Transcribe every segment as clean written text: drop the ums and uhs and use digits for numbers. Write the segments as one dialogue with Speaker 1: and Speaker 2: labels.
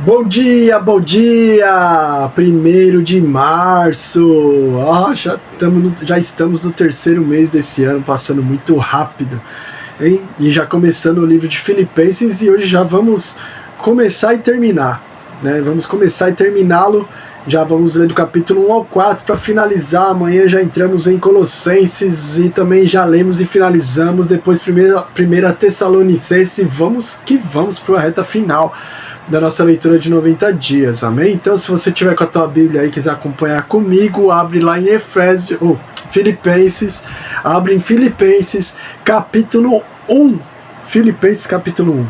Speaker 1: Bom dia, bom dia! 1º de março. Já estamos no terceiro mês desse ano, passando muito rápido, hein? E já começando o livro de Filipenses, e hoje já vamos começar e terminar, né? Vamos começar e terminá-lo. Já vamos ler do capítulo 1 ao 4 para finalizar. Amanhã já entramos em Colossenses e também já lemos e finalizamos. Depois primeira Tessalonicenses. Vamos que vamos para a reta final da nossa leitura de 90 dias, amém? Então, se você tiver com a tua Bíblia aí e quiser acompanhar comigo, abre lá em Filipenses, abre em Filipenses capítulo 1. Filipenses capítulo 1.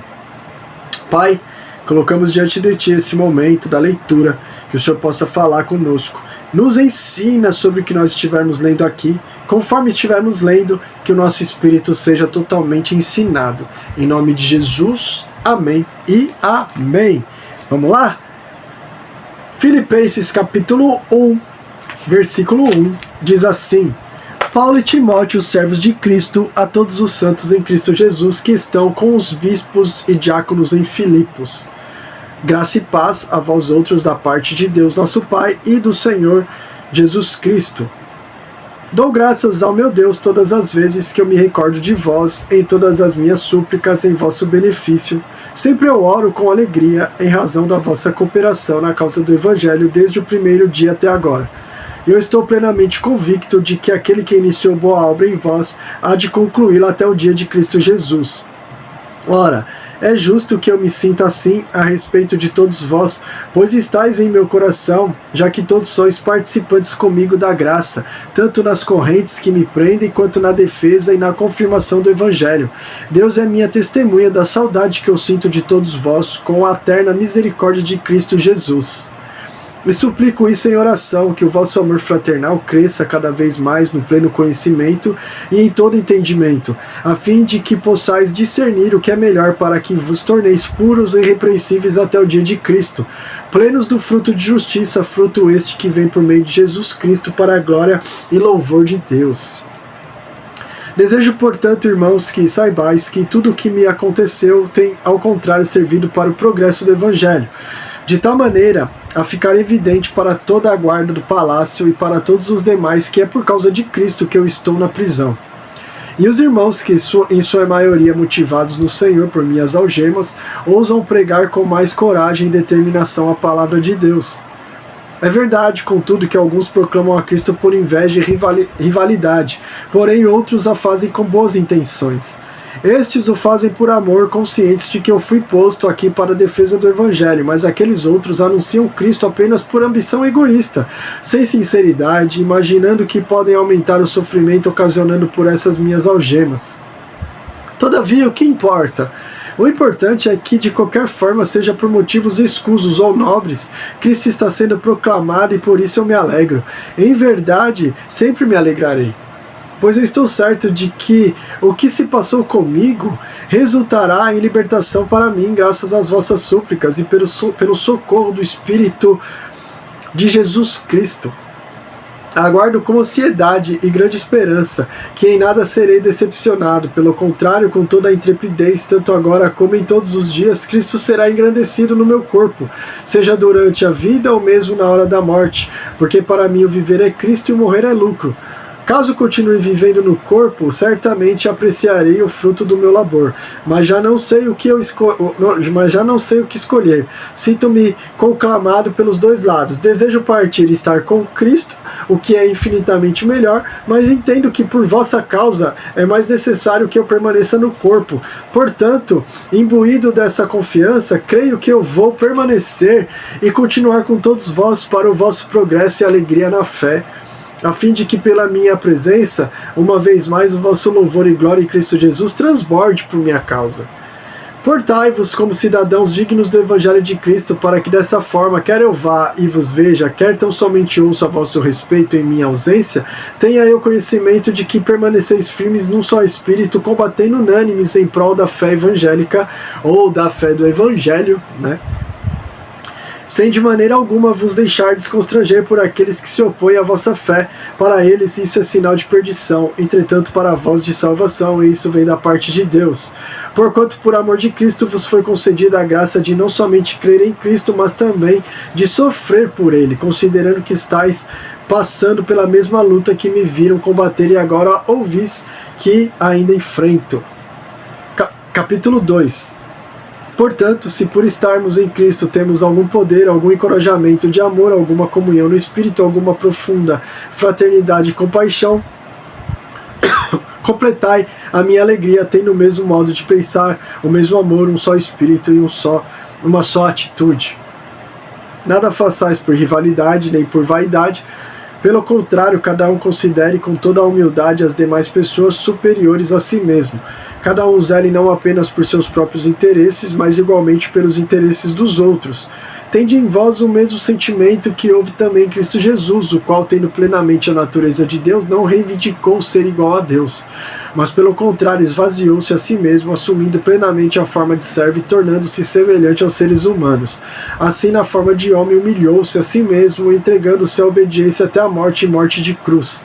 Speaker 1: Pai, colocamos diante de Ti esse momento da leitura, que o Senhor possa falar conosco. Nos ensina sobre o que nós estivermos lendo aqui, conforme estivermos lendo, que o nosso espírito seja totalmente ensinado. Em nome de Jesus, amém e amém. Vamos lá? Filipenses capítulo 1, versículo 1, diz assim: Paulo e Timóteo, servos de Cristo, a todos os santos em Cristo Jesus, que estão com os bispos e diáconos em Filipos. Graça e paz a vós outros da parte de Deus nosso Pai e do Senhor Jesus Cristo. Dou graças ao meu Deus todas as vezes que eu me recordo de vós, em todas as minhas súplicas em vosso benefício. Sempre eu oro com alegria em razão da vossa cooperação na causa do Evangelho desde o primeiro dia até agora. Eu estou plenamente convicto de que aquele que iniciou boa obra em vós há de concluí-la até o dia de Cristo Jesus. Ora, é justo que eu me sinta assim a respeito de todos vós, pois estáis em meu coração, já que todos sois participantes comigo da graça, tanto nas correntes que me prendem, quanto na defesa e na confirmação do Evangelho. Deus é minha testemunha da saudade que eu sinto de todos vós, com a eterna misericórdia de Cristo Jesus. E suplico isso em oração, que o vosso amor fraternal cresça cada vez mais no pleno conhecimento e em todo entendimento, a fim de que possais discernir o que é melhor para que vos torneis puros e irrepreensíveis até o dia de Cristo, plenos do fruto de justiça, fruto este que vem por meio de Jesus Cristo para a glória e louvor de Deus. Desejo, portanto, irmãos, que saibais que tudo o que me aconteceu tem, ao contrário, servido para o progresso do Evangelho, de tal maneira a ficar evidente para toda a guarda do palácio e para todos os demais que é por causa de Cristo que eu estou na prisão. E os irmãos que, em sua maioria motivados no Senhor por minhas algemas, ousam pregar com mais coragem e determinação a palavra de Deus. É verdade, contudo, que alguns proclamam a Cristo por inveja e rivalidade, porém outros a fazem com boas intenções. Estes o fazem por amor, conscientes de que eu fui posto aqui para a defesa do Evangelho, mas aqueles outros anunciam Cristo apenas por ambição egoísta, sem sinceridade, imaginando que podem aumentar o sofrimento ocasionando por essas minhas algemas. Todavia, o que importa? O importante é que, de qualquer forma, seja por motivos escusos ou nobres, Cristo está sendo proclamado e por isso eu me alegro. Em verdade, sempre me alegrarei, pois eu estou certo de que o que se passou comigo resultará em libertação para mim, graças às vossas súplicas e pelo socorro do Espírito de Jesus Cristo. Aguardo com ansiedade e grande esperança que em nada serei decepcionado. Pelo contrário, com toda a intrepidez, tanto agora como em todos os dias, Cristo será engrandecido no meu corpo, seja durante a vida ou mesmo na hora da morte, porque para mim o viver é Cristo e o morrer é lucro. Caso continue vivendo no corpo, certamente apreciarei o fruto do meu labor, mas já não sei o que escolher. Sinto-me conclamado pelos dois lados. Desejo partir e estar com Cristo, o que é infinitamente melhor, mas entendo que por vossa causa é mais necessário que eu permaneça no corpo. Portanto, imbuído dessa confiança, creio que eu vou permanecer e continuar com todos vós para o vosso progresso e alegria na fé, a fim de que pela minha presença, uma vez mais, o vosso louvor e glória em Cristo Jesus transborde por minha causa. Portai-vos como cidadãos dignos do Evangelho de Cristo, para que dessa forma, quer eu vá e vos veja, quer tão somente ouça a vosso respeito em minha ausência, tenha eu conhecimento de que permaneceis firmes num só espírito, combatendo unânimes em prol da fé evangélica, ou da fé do Evangelho, né? sem de maneira alguma vos deixar desconstranger por aqueles que se opõem à vossa fé. Para eles isso é sinal de perdição, entretanto para vós de salvação, e isso vem da parte de Deus. Porquanto por amor de Cristo vos foi concedida a graça de não somente crer em Cristo, mas também de sofrer por ele, considerando que estáis passando pela mesma luta que me viram combater e agora ouvis que ainda enfrento. Capítulo 2. Portanto, se por estarmos em Cristo temos algum poder, algum encorajamento de amor, alguma comunhão no Espírito, alguma profunda fraternidade e compaixão, completai a minha alegria, tendo o mesmo modo de pensar, o mesmo amor, um só Espírito e uma só atitude. Nada façais por rivalidade, nem por vaidade. Pelo contrário, cada um considere com toda a humildade as demais pessoas superiores a si mesmo. Cada um zele não apenas por seus próprios interesses, mas igualmente pelos interesses dos outros. Tende em vós o mesmo sentimento que houve também em Cristo Jesus, o qual, tendo plenamente a natureza de Deus, não reivindicou ser igual a Deus, mas pelo contrário esvaziou-se a si mesmo, assumindo plenamente a forma de servo e tornando-se semelhante aos seres humanos. Assim, na forma de homem, humilhou-se a si mesmo, entregando-se à obediência até a morte e morte de cruz.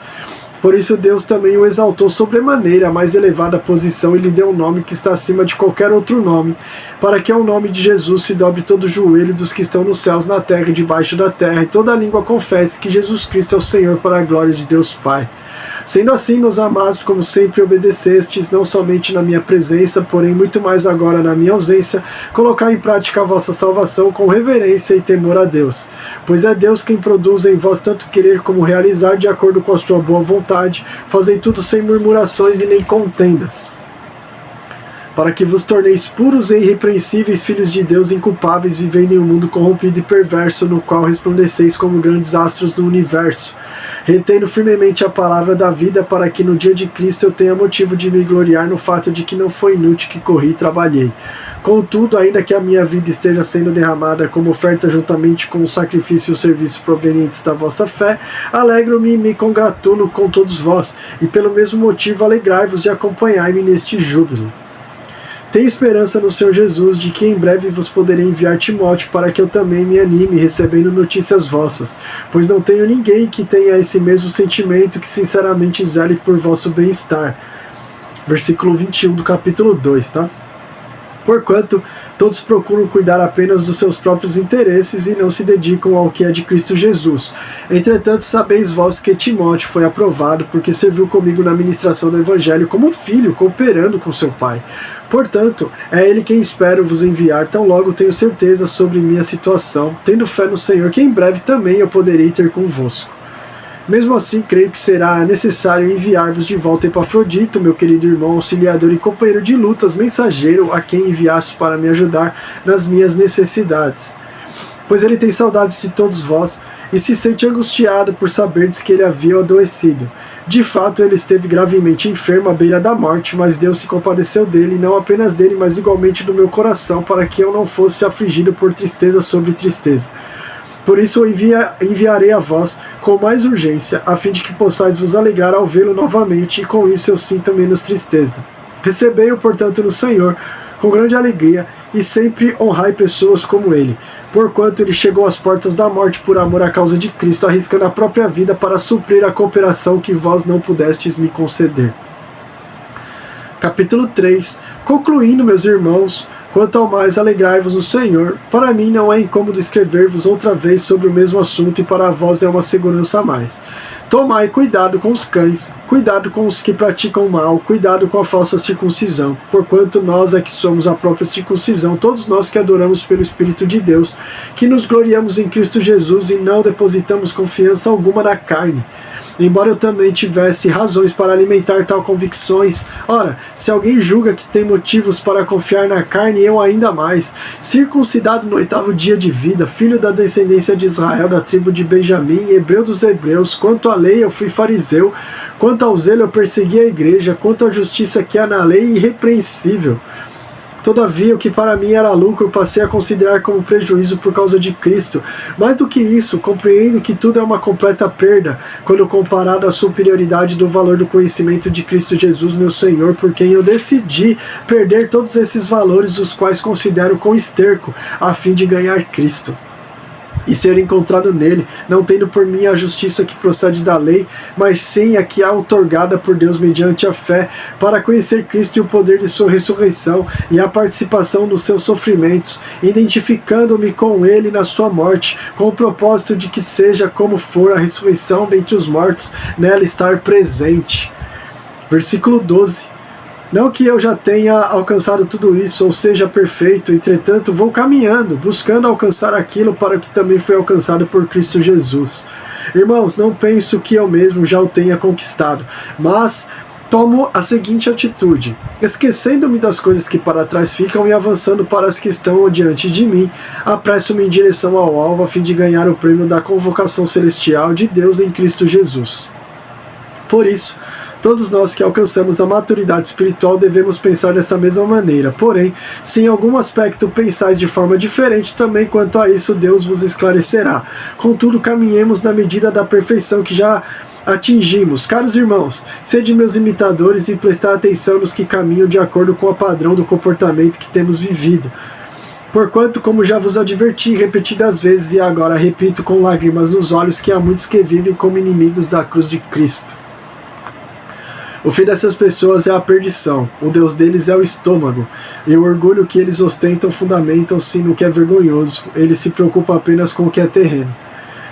Speaker 1: Por isso Deus também o exaltou sobremaneira, a mais elevada posição, e lhe deu um nome que está acima de qualquer outro nome, para que ao nome de Jesus se dobre todo o joelho dos que estão nos céus, na terra e debaixo da terra, e toda língua confesse que Jesus Cristo é o Senhor, para a glória de Deus Pai. Sendo assim, meus amados, como sempre obedecestes, não somente na minha presença, porém muito mais agora na minha ausência, colocai em prática a vossa salvação com reverência e temor a Deus. Pois é Deus quem produz em vós tanto querer como realizar de acordo com a sua boa vontade. Fazei tudo sem murmurações e nem contendas, para que vos torneis puros e irrepreensíveis filhos de Deus, inculpáveis, vivendo em um mundo corrompido e perverso, no qual resplandeceis como grandes astros do universo, retendo firmemente a palavra da vida, para que no dia de Cristo eu tenha motivo de me gloriar no fato de que não foi inútil que corri e trabalhei. Contudo, ainda que a minha vida esteja sendo derramada como oferta juntamente com o sacrifício e o serviço provenientes da vossa fé, alegro-me e me congratulo com todos vós, e pelo mesmo motivo alegrai-vos e acompanhai-me neste júbilo. Tenho esperança no Senhor Jesus, de que em breve vos poderei enviar Timóteo, para que eu também me anime, recebendo notícias vossas, pois não tenho ninguém que tenha esse mesmo sentimento, que sinceramente zele por vosso bem-estar. Versículo 21 do capítulo 2, tá? Porquanto todos procuram cuidar apenas dos seus próprios interesses e não se dedicam ao que é de Cristo Jesus. Entretanto, sabeis vós que Timóteo foi aprovado, porque serviu comigo na ministração do Evangelho como filho, cooperando com seu pai. Portanto, é ele quem espero vos enviar, tão logo tenho certeza sobre minha situação, tendo fé no Senhor, que em breve também eu poderei ter convosco. Mesmo assim, creio que será necessário enviar-vos de volta Epafrodito, meu querido irmão, auxiliador e companheiro de lutas, mensageiro, a quem enviaste para me ajudar nas minhas necessidades. Pois ele tem saudades de todos vós, e se sente angustiado por saberdes que ele havia adoecido. De fato, ele esteve gravemente enfermo à beira da morte, mas Deus se compadeceu dele, não apenas dele, mas igualmente do meu coração, para que eu não fosse afligido por tristeza sobre tristeza. Por isso eu enviarei a vós com mais urgência, a fim de que possais vos alegrar ao vê-lo novamente, e com isso eu sinta menos tristeza. Recebei-o, portanto, no Senhor, com grande alegria, e sempre honrai pessoas como ele, porquanto ele chegou às portas da morte por amor à causa de Cristo, arriscando a própria vida para suprir a cooperação que vós não pudestes me conceder. Capítulo 3. Concluindo, meus irmãos, quanto ao mais, alegrai-vos no Senhor. Para mim não é incômodo escrever-vos outra vez sobre o mesmo assunto, e para vós é uma segurança a mais. Tomai cuidado com os cães, cuidado com os que praticam o mal, cuidado com a falsa circuncisão, porquanto nós é que somos a própria circuncisão, todos nós que adoramos pelo Espírito de Deus, que nos gloriamos em Cristo Jesus e não depositamos confiança alguma na carne. Embora eu também tivesse razões para alimentar tal convicções, ora, se alguém julga que tem motivos para confiar na carne, eu ainda mais. Circuncidado no 8º dia de vida, filho da descendência de Israel, da tribo de Benjamim, hebreu dos hebreus, quanto à lei eu fui fariseu, quanto ao zelo eu persegui a igreja, quanto à justiça que há na lei, irrepreensível. Todavia, o que para mim era lucro, eu passei a considerar como prejuízo por causa de Cristo. Mais do que isso, compreendo que tudo é uma completa perda, quando comparado à superioridade do valor do conhecimento de Cristo Jesus, meu Senhor, por quem eu decidi perder todos esses valores, os quais considero com esterco, a fim de ganhar Cristo. e ser encontrado nele, não tendo por mim a justiça que procede da lei, mas sim a que é outorgada por Deus mediante a fé, para conhecer Cristo e o poder de sua ressurreição e a participação nos seus sofrimentos, identificando-me com ele na sua morte, com o propósito de que seja como for a ressurreição dentre os mortos, nela estar presente. Versículo 12. Não que eu já tenha alcançado tudo isso, ou seja perfeito, entretanto vou caminhando, buscando alcançar aquilo para o que também foi alcançado por Cristo Jesus. Irmãos, não penso que eu mesmo já o tenha conquistado, mas tomo a seguinte atitude: esquecendo-me das coisas que para trás ficam e avançando para as que estão diante de mim, apresso-me em direção ao alvo a fim de ganhar o prêmio da convocação celestial de Deus em Cristo Jesus. Por isso, todos nós que alcançamos a maturidade espiritual devemos pensar dessa mesma maneira. Porém, se em algum aspecto pensais de forma diferente, também quanto a isso Deus vos esclarecerá. Contudo, caminhemos na medida da perfeição que já atingimos. Caros irmãos, sede meus imitadores e prestar atenção nos que caminham de acordo com o padrão do comportamento que temos vivido. Porquanto, como já vos adverti repetidas vezes e agora repito com lágrimas nos olhos, que há muitos que vivem como inimigos da cruz de Cristo. O fim dessas pessoas é a perdição, o Deus deles é o estômago, e o orgulho que eles ostentam fundamentam-se no que é vergonhoso, eles se preocupam apenas com o que é terreno.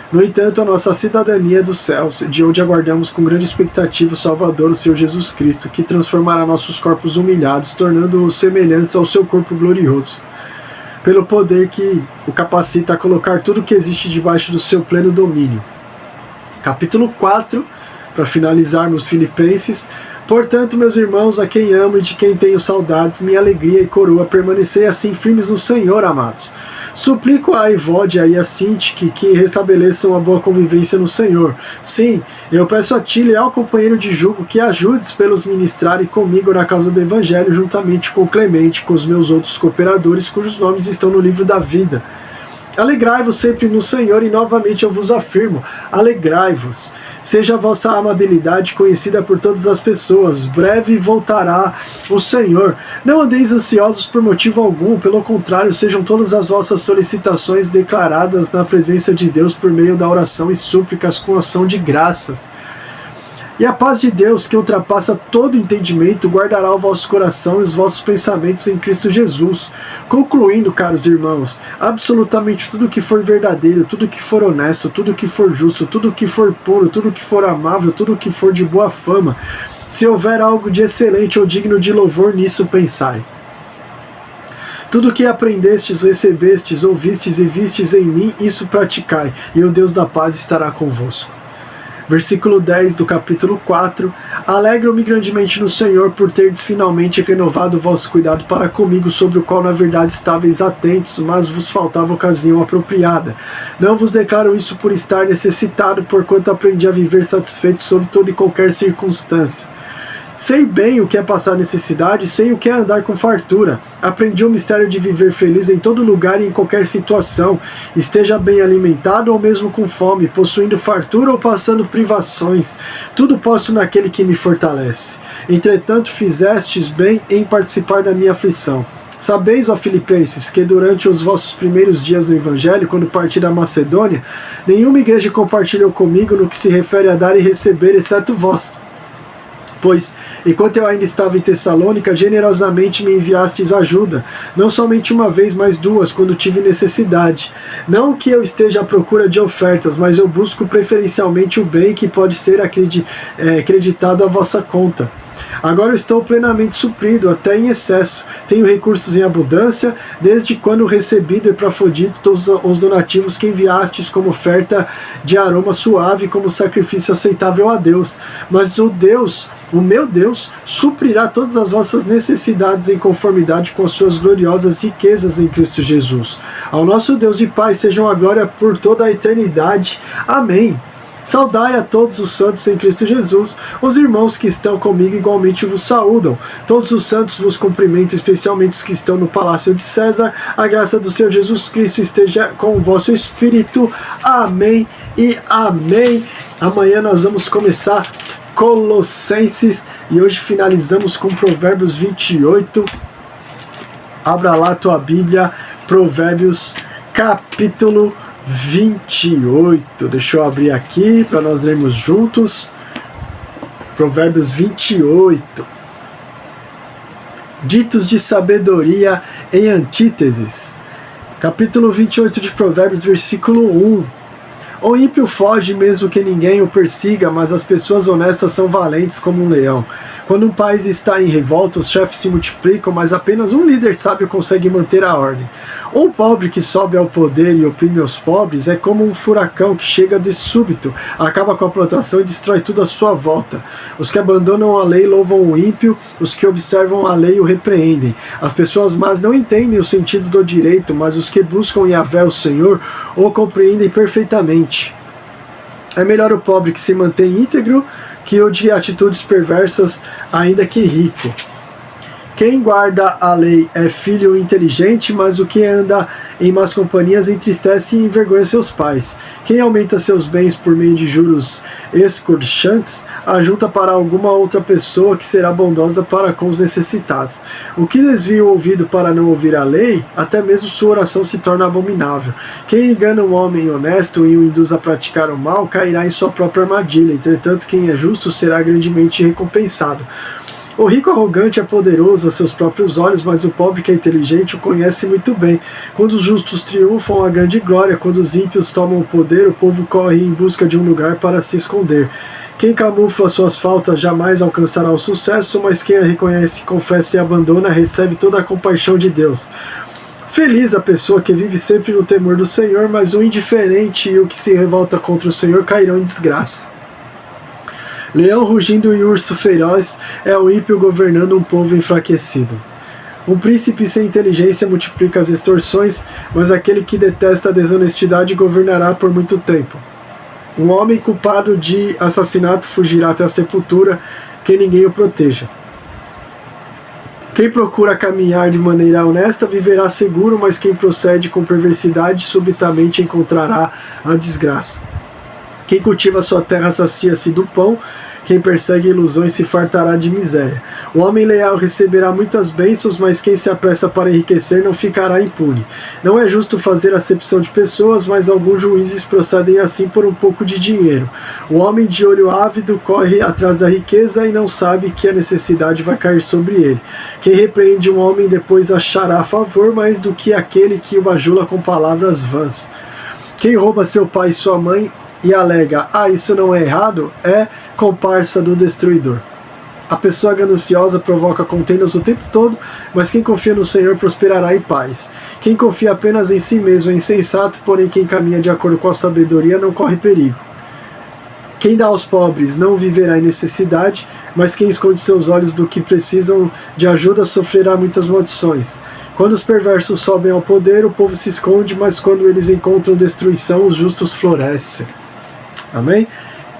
Speaker 1: No entanto, a nossa cidadania é dos céus, de onde aguardamos com grande expectativa o Salvador, o Senhor Jesus Cristo, que transformará nossos corpos humilhados, tornando-os semelhantes ao seu corpo glorioso, pelo poder que o capacita a colocar tudo o que existe debaixo do seu pleno domínio. Capítulo 4, para finalizarmos Filipenses. Portanto, meus irmãos, a quem amo e de quem tenho saudades, minha alegria e coroa, permanecei assim firmes no Senhor, amados. Suplico a Evódia e a Sintique que restabeleçam a boa convivência no Senhor. Sim, eu peço a ti, leal companheiro de jugo, que ajudes pelos ministrarem comigo na causa do Evangelho, juntamente com Clemente, com os meus outros cooperadores, cujos nomes estão no livro da vida. Alegrai-vos sempre no Senhor, e novamente eu vos afirmo, alegrai-vos. Seja a vossa amabilidade conhecida por todas as pessoas, breve voltará o Senhor. Não andeis ansiosos por motivo algum, pelo contrário, sejam todas as vossas solicitações declaradas na presença de Deus por meio da oração e súplicas com ação de graças. E a paz de Deus, que ultrapassa todo entendimento, guardará o vosso coração e os vossos pensamentos em Cristo Jesus. Concluindo, caros irmãos, absolutamente tudo que for verdadeiro, tudo que for honesto, tudo que for justo, tudo que for puro, tudo que for amável, tudo que for de boa fama, se houver algo de excelente ou digno de louvor, nisso pensai. Tudo que aprendestes, recebestes, ouvistes e vistes em mim, isso praticai, e o Deus da paz estará convosco. Versículo 10 do capítulo 4. Alegro-me grandemente no Senhor por terdes finalmente renovado o vosso cuidado para comigo, sobre o qual na verdade estáveis atentos, mas vos faltava ocasião apropriada. Não vos declaro isso por estar necessitado, porquanto aprendi a viver satisfeito sob toda e qualquer circunstância. Sei bem o que é passar necessidade, sei o que é andar com fartura. Aprendi o mistério de viver feliz em todo lugar e em qualquer situação, esteja bem alimentado ou mesmo com fome, possuindo fartura ou passando privações. Tudo posso naquele que me fortalece. Entretanto, fizestes bem em participar da minha aflição. Sabeis, ó Filipenses, que durante os vossos primeiros dias do Evangelho, quando parti da Macedônia, nenhuma igreja compartilhou comigo no que se refere a dar e receber, exceto vós. Pois, enquanto eu ainda estava em Tessalônica, generosamente me enviastes ajuda, não somente uma vez, mas duas, quando tive necessidade. Não que eu esteja à procura de ofertas, mas eu busco preferencialmente o bem que pode ser acreditado à vossa conta. Agora eu estou plenamente suprido, até em excesso. Tenho recursos em abundância, desde quando recebi do Epafrodito todos os donativos que enviastes como oferta de aroma suave, como sacrifício aceitável a Deus. Mas o meu Deus, suprirá todas as vossas necessidades em conformidade com as suas gloriosas riquezas em Cristo Jesus. Ao nosso Deus e Pai sejam a glória por toda a eternidade. Amém. Saudai a todos os santos em Cristo Jesus. Os irmãos que estão comigo igualmente vos saúdam. Todos os santos vos cumprimentam, especialmente os que estão no palácio de César. A graça do Senhor Jesus Cristo esteja com o vosso espírito. Amém e amém. Amanhã nós vamos começar Colossenses e hoje finalizamos com Provérbios 28. Abra lá a tua Bíblia, Provérbios capítulo 28. Deixa eu abrir aqui para nós lermos juntos. Provérbios 28. Ditos de sabedoria em antíteses. Capítulo 28 de Provérbios, versículo 1. O ímpio foge mesmo que ninguém o persiga, mas as pessoas honestas são valentes como um leão. Quando um país está em revolta, os chefes se multiplicam, mas apenas um líder sábio consegue manter a ordem. Um pobre que sobe ao poder e oprime os pobres é como um furacão que chega de súbito, acaba com a plantação e destrói tudo à sua volta. Os que abandonam a lei louvam o ímpio, os que observam a lei o repreendem. As pessoas más não entendem o sentido do direito, mas os que buscam Yahvé, o Senhor, o compreendem perfeitamente. É melhor o pobre que se mantém íntegro que o de atitudes perversas, ainda que rico. Quem guarda a lei é filho inteligente, mas o que anda em más companhias entristece e envergonha seus pais. Quem aumenta seus bens por meio de juros escorchantes, ajunta para alguma outra pessoa que será bondosa para com os necessitados. O que desvia o ouvido para não ouvir a lei, até mesmo sua oração se torna abominável. Quem engana um homem honesto e o induz a praticar o mal, cairá em sua própria armadilha. Entretanto, quem é justo será grandemente recompensado. O rico arrogante é poderoso a seus próprios olhos, mas o pobre que é inteligente o conhece muito bem. Quando os justos triunfam, a grande glória. Quando os ímpios tomam o poder, o povo corre em busca de um lugar para se esconder. Quem camufla suas faltas jamais alcançará o sucesso, mas quem a reconhece, confessa e abandona, recebe toda a compaixão de Deus. Feliz a pessoa que vive sempre no temor do Senhor, mas o indiferente e o que se revolta contra o Senhor cairão em desgraça. Leão rugindo e urso feroz é o ímpio governando um povo enfraquecido. Um príncipe sem inteligência multiplica as extorsões, mas aquele que detesta a desonestidade governará por muito tempo. Um homem culpado de assassinato fugirá até a sepultura, que ninguém o proteja. Quem procura caminhar de maneira honesta viverá seguro, mas quem procede com perversidade subitamente encontrará a desgraça. Quem cultiva sua terra sacia-se do pão, quem persegue ilusões se fartará de miséria. O homem leal receberá muitas bênçãos, mas quem se apressa para enriquecer não ficará impune. Não é justo fazer acepção de pessoas, mas alguns juízes procedem assim por um pouco de dinheiro. O homem de olho ávido corre atrás da riqueza e não sabe que a necessidade vai cair sobre ele. Quem repreende um homem depois achará favor mais do que aquele que o bajula com palavras vãs. Quem rouba seu pai e sua mãe e alega, isso não é errado, é comparsa do destruidor. A pessoa gananciosa provoca contendas o tempo todo, mas quem confia no Senhor prosperará em paz. Quem confia apenas em si mesmo é insensato, porém quem caminha de acordo com a sabedoria não corre perigo. Quem dá aos pobres não viverá em necessidade, mas quem esconde seus olhos do que precisam de ajuda sofrerá muitas maldições. Quando os perversos sobem ao poder, o povo se esconde, mas quando eles encontram destruição, os justos florescem. Amém?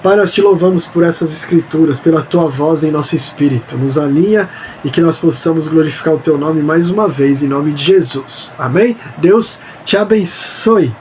Speaker 1: Pai, nós te louvamos por essas escrituras, pela tua voz em nosso espírito. Nos alinha e que nós possamos glorificar o teu nome mais uma vez, em nome de Jesus. Amém? Deus te abençoe.